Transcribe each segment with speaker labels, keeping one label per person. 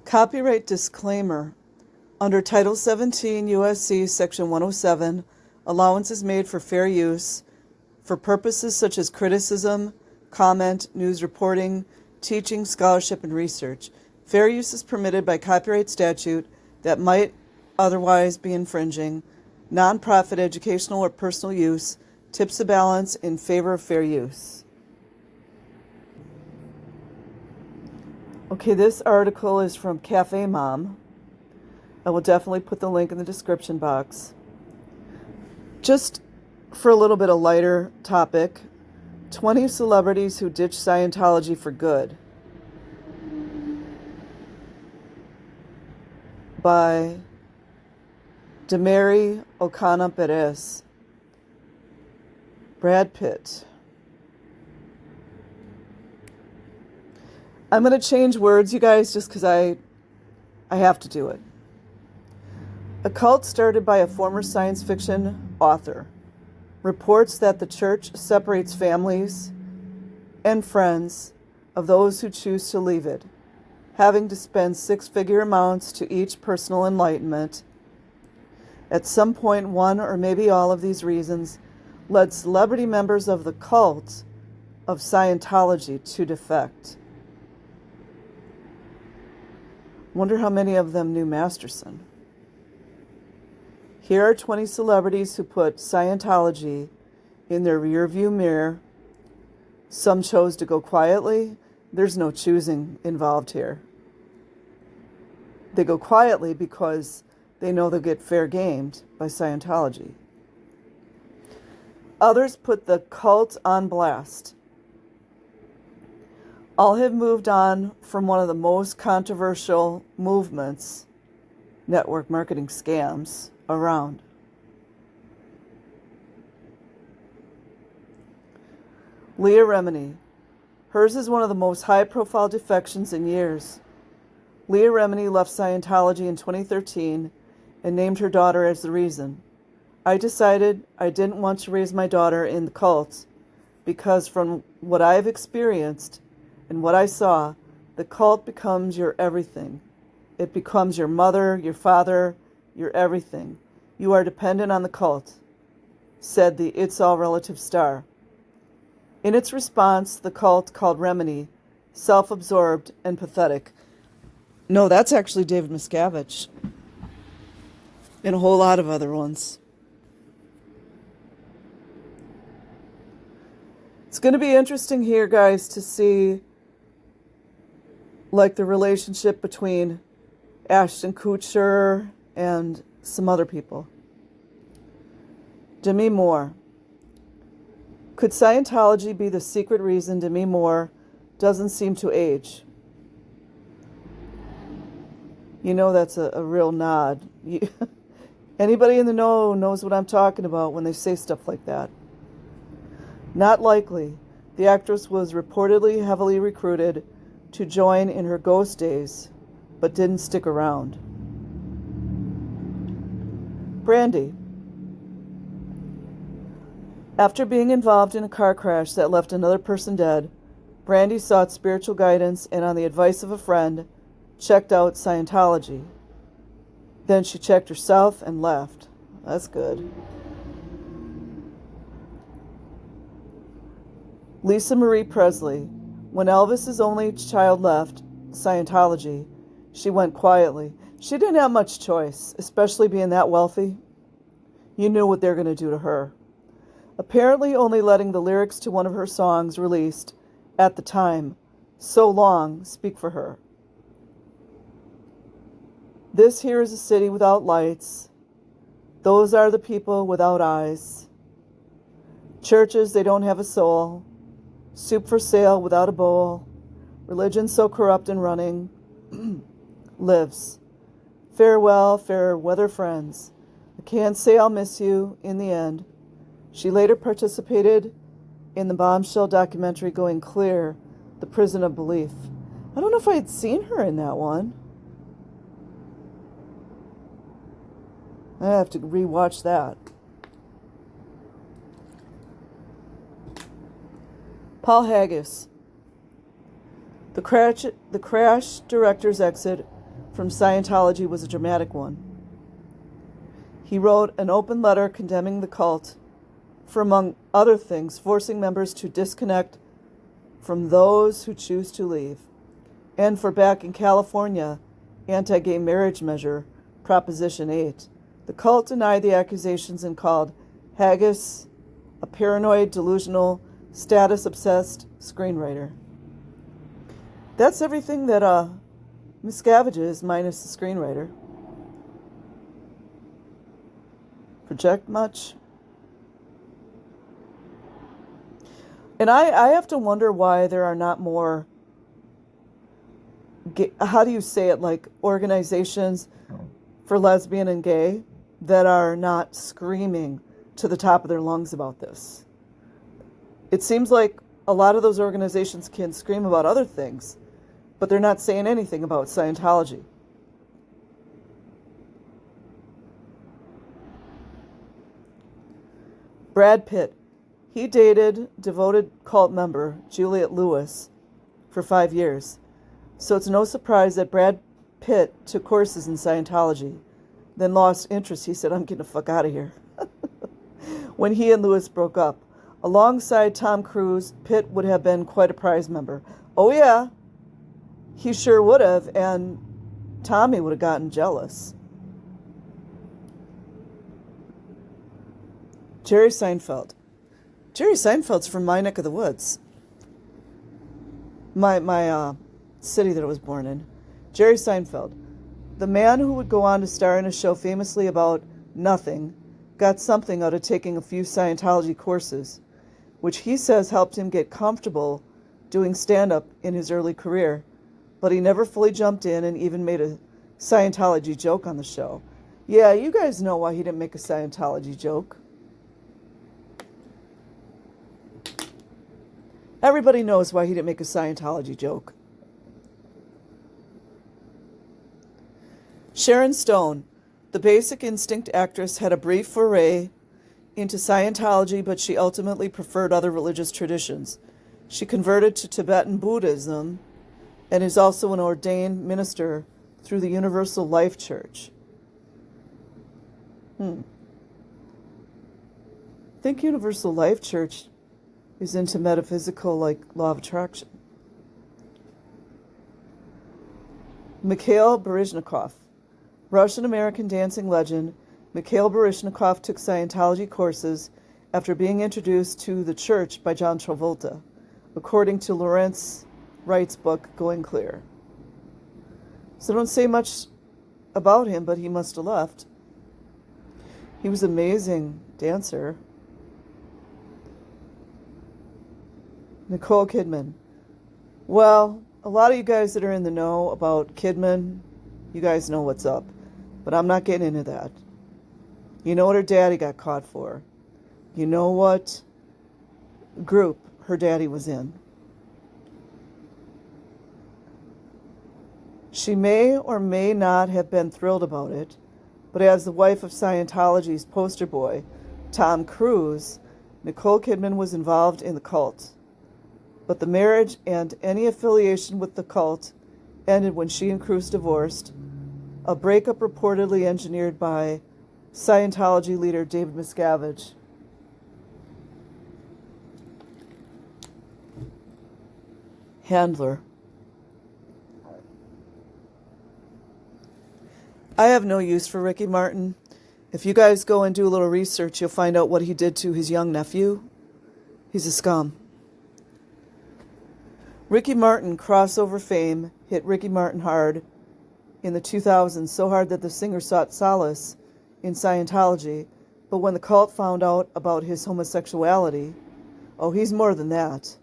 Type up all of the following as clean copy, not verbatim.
Speaker 1: Copyright disclaimer. Under Title 17 U.S.C. Section 107, allowance is made for fair use for purposes such as criticism, comment, news reporting, teaching, scholarship, and research. Fair use is permitted by copyright statute that might otherwise be infringing. Nonprofit educational or personal use tips the balance in favor of fair use. Okay, this article is from Cafe Mom. I will definitely put the link in the description box. Just for a little bit of lighter topic, 20 celebrities who ditched Scientology for good, by Demary O'Connor Perez. Brad Pitt. I'm going to change words, you guys, just because I have to do it. A cult started by a former science fiction author reports that the church separates families and friends of those who choose to leave it, having to spend six-figure amounts to each personal enlightenment. At some point, one or maybe all of these reasons led celebrity members of the cult of Scientology to defect. Wonder how many of them knew Masterson. Here are 20 celebrities who put Scientology in their rearview mirror. Some chose to go quietly. There's no choosing involved here. They go quietly because they know they'll get fair gamed by Scientology. Others put the cult on blast. All have moved on from one of the most controversial movements, network marketing scams, around. Leah Remini. Hers is one of the most high-profile defections in years. Leah Remini left Scientology in 2013 and named her daughter as the reason. I decided I didn't want to raise my daughter in the cult because from what I've experienced and what I saw, the cult becomes your everything. It becomes your mother, your father, your everything. You are dependent on the cult, said the It's All Relative star. In its response, the cult called Remini self-absorbed and pathetic. No, that's actually David Miscavige and a whole lot of other ones. It's going to be interesting here, guys, to see like the relationship between Ashton Kutcher and some other people. Demi Moore. Could Scientology be the secret reason Demi Moore doesn't seem to age? You know that's a real nod. Anybody in the know knows what I'm talking about when they say stuff like that. Not likely. The actress was reportedly heavily recruited to join in her ghost days, but didn't stick around. Brandy. After being involved in a car crash that left another person dead, Brandy sought spiritual guidance and, on the advice of a friend, checked out Scientology. Then she checked herself and left. That's good. Lisa Marie Presley. When Elvis's only child left Scientology, she went quietly. She didn't have much choice, especially being that wealthy. You knew what they were going to do to her. Apparently only letting the lyrics to one of her songs released at the time, So Long, speak for her. This here is a city without lights. Those are the people without eyes. Churches, they don't have a soul. Soup for sale without a bowl. Religion so corrupt and running. Lives. Farewell, fair weather friends. I can't say I'll miss you in the end. She later participated in the bombshell documentary Going Clear, The Prison of Belief. I don't know if I had seen her in that one. I have to rewatch that. Paul Haggis. The crash director's exit from Scientology was a dramatic one. He wrote an open letter condemning the cult for, among other things, forcing members to disconnect from those who choose to leave, and for backing California anti-gay marriage measure, Proposition 8. The cult denied the accusations and called Haggis a paranoid, delusional, status-obsessed screenwriter. That's everything that Miscavige is, minus the screenwriter. Project much? And I have to wonder why there are not more, how do you say it, like organizations for lesbian and gay that are not screaming to the top of their lungs about this. It seems like a lot of those organizations can scream about other things, but they're not saying anything about Scientology. Brad Pitt. He dated devoted cult member Juliette Lewis for 5 years. So it's no surprise that Brad Pitt took courses in Scientology, then lost interest. He said, I'm getting the fuck out of here. When he and Lewis broke up. Alongside Tom Cruise, Pitt would have been quite a prize member. Oh yeah, he sure would have, and Tommy would have gotten jealous. Jerry Seinfeld. Jerry Seinfeld's from my neck of the woods. My city that I was born in. Jerry Seinfeld. The man who would go on to star in a show famously about nothing got something out of taking a few Scientology courses, which he says helped him get comfortable doing stand-up in his early career, but he never fully jumped in and even made a Scientology joke on the show. Yeah, you guys know why he didn't make a Scientology joke. Everybody knows why he didn't make a Scientology joke. Sharon Stone, the Basic Instinct actress, had a brief foray into Scientology, but she ultimately preferred other religious traditions. She converted to Tibetan Buddhism and is also an ordained minister through the Universal Life Church. I think Universal Life Church is into metaphysical, like law of attraction. Mikhail Baryshnikov. Russian-American dancing legend Mikhail Baryshnikov took Scientology courses after being introduced to the church by John Travolta, according to Lawrence Wright's book, Going Clear. So don't say much about him, but he must have left. He was an amazing dancer. Nicole Kidman. Well, a lot of you guys that are in the know about Kidman, you guys know what's up. But I'm not getting into that. You know what her daddy got caught for. You know what group her daddy was in. She may or may not have been thrilled about it, but as the wife of Scientology's poster boy, Tom Cruise, Nicole Kidman was involved in the cult. But the marriage and any affiliation with the cult ended when she and Cruise divorced, a breakup reportedly engineered by Scientology leader David Miscavige. Handler. I have no use for Ricky Martin. If you guys go and do a little research, you'll find out what he did to his young nephew. He's a scum. Ricky Martin crossover fame hit Ricky Martin hard in the 2000s, so hard that the singer sought solace in Scientology, but when the cult found out about his homosexuality, oh, he's more than that.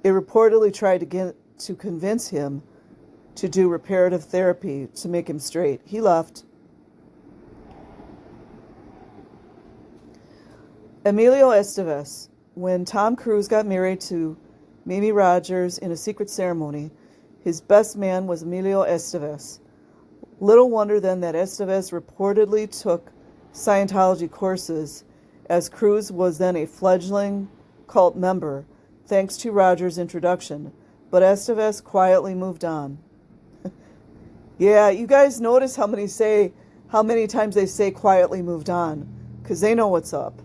Speaker 1: It reportedly tried to convince him to do reparative therapy to make him straight. He left. Emilio Estevez. When Tom Cruise got married to Mimi Rogers in a secret ceremony, his best man was Emilio Estevez. Little wonder then that Estevez reportedly took Scientology courses, as Cruise was then a fledgling cult member, thanks to Rogers' introduction, but Estevez quietly moved on. Yeah, you guys notice how many times they say quietly moved on, because they know what's up.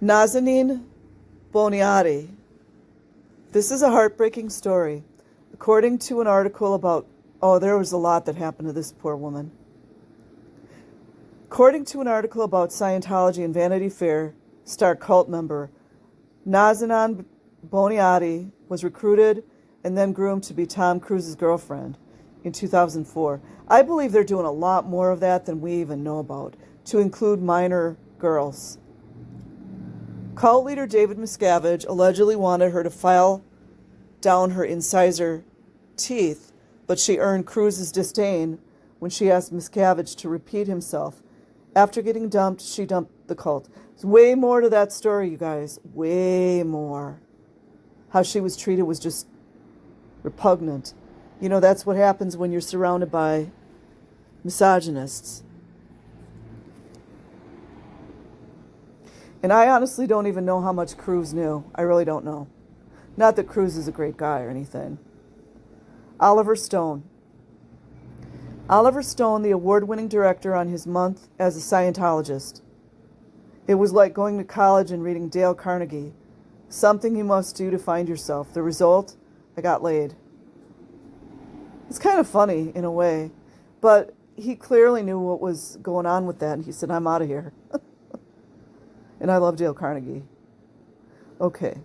Speaker 1: Nazanin Boniadi. This is a heartbreaking story. According to an article about, there was a lot that happened to this poor woman. According to an article about Scientology and Vanity Fair star cult member, Nazanin Boniadi was recruited and then groomed to be Tom Cruise's girlfriend in 2004. I believe they're doing a lot more of that than we even know about, to include minor girls. Cult leader David Miscavige allegedly wanted her to file down her incisor teeth, but she earned Cruise's disdain when she asked Miscavige to repeat himself. After getting dumped, she dumped the cult. There's way more to that story, you guys. Way more. How she was treated was just repugnant. You know, that's what happens when you're surrounded by misogynists. And I honestly don't even know how much Cruise knew. I really don't know. Not that Cruise is a great guy or anything. Oliver Stone. Oliver Stone, the award-winning director, on his month as a Scientologist. It was like going to college and reading Dale Carnegie. Something you must do to find yourself. The result? I got laid. It's kind of funny in a way, but he clearly knew what was going on with that, and he said, I'm out of here. And I love Dale Carnegie. Okay.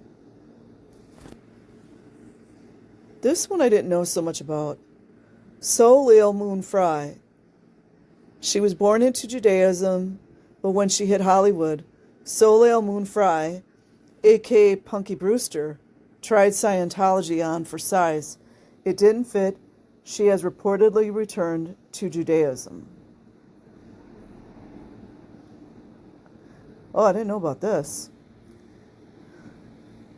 Speaker 1: This one I didn't know so much about. Soleil Moon Frye. She was born into Judaism, but when she hit Hollywood, Soleil Moon Frye, a.k.a. Punky Brewster, tried Scientology on for size. It didn't fit. She has reportedly returned to Judaism. Oh, I didn't know about this.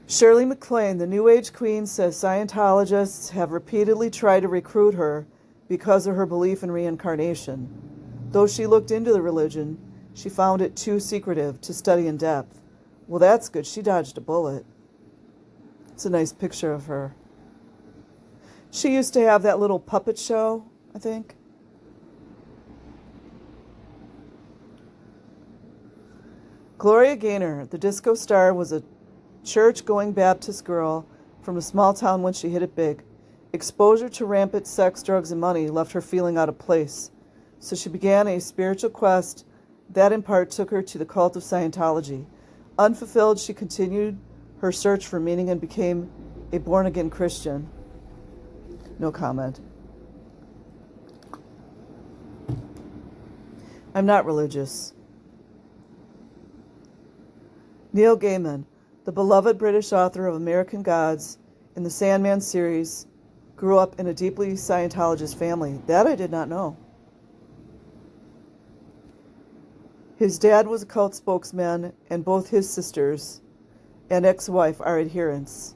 Speaker 1: Shirley MacLaine, the New Age queen, says Scientologists have repeatedly tried to recruit her because of her belief in reincarnation. Though she looked into the religion, she found it too secretive to study in depth. Well, that's good. She dodged a bullet. It's a nice picture of her. She used to have that little puppet show, I think. Gloria Gaynor, the disco star, was a church-going Baptist girl from a small town when she hit it big. Exposure to rampant sex, drugs, and money left her feeling out of place. So she began a spiritual quest that in part took her to the cult of Scientology. Unfulfilled, she continued her search for meaning and became a born-again Christian. No comment. I'm not religious. Neil Gaiman, the beloved British author of American Gods and the Sandman series, grew up in a deeply Scientologist family. That I did not know. His dad was a cult spokesman, and both his sisters and ex-wife are adherents,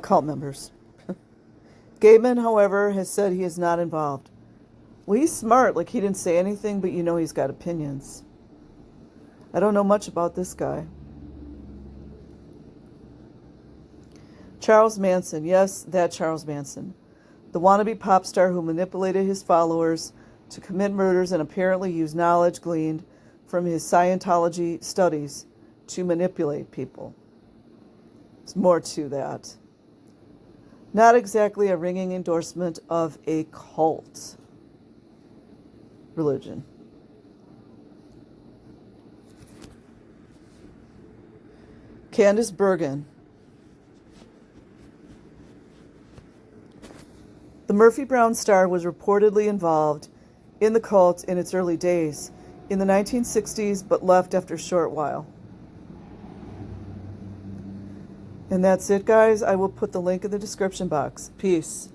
Speaker 1: cult members. Gaiman, however, has said he is not involved. Well, he's smart. Like, he didn't say anything, but you know he's got opinions. I don't know much about this guy. Charles Manson. Yes, that Charles Manson. The wannabe pop star who manipulated his followers to commit murders and apparently used knowledge gleaned from his Scientology studies to manipulate people. There's more to that. Not exactly a ringing endorsement of a cult religion. Candace Bergen. The Murphy Brown star was reportedly involved in the cult in its early days, in the 1960s, but left after a short while. And that's it, guys. I will put the link in the description box. Peace.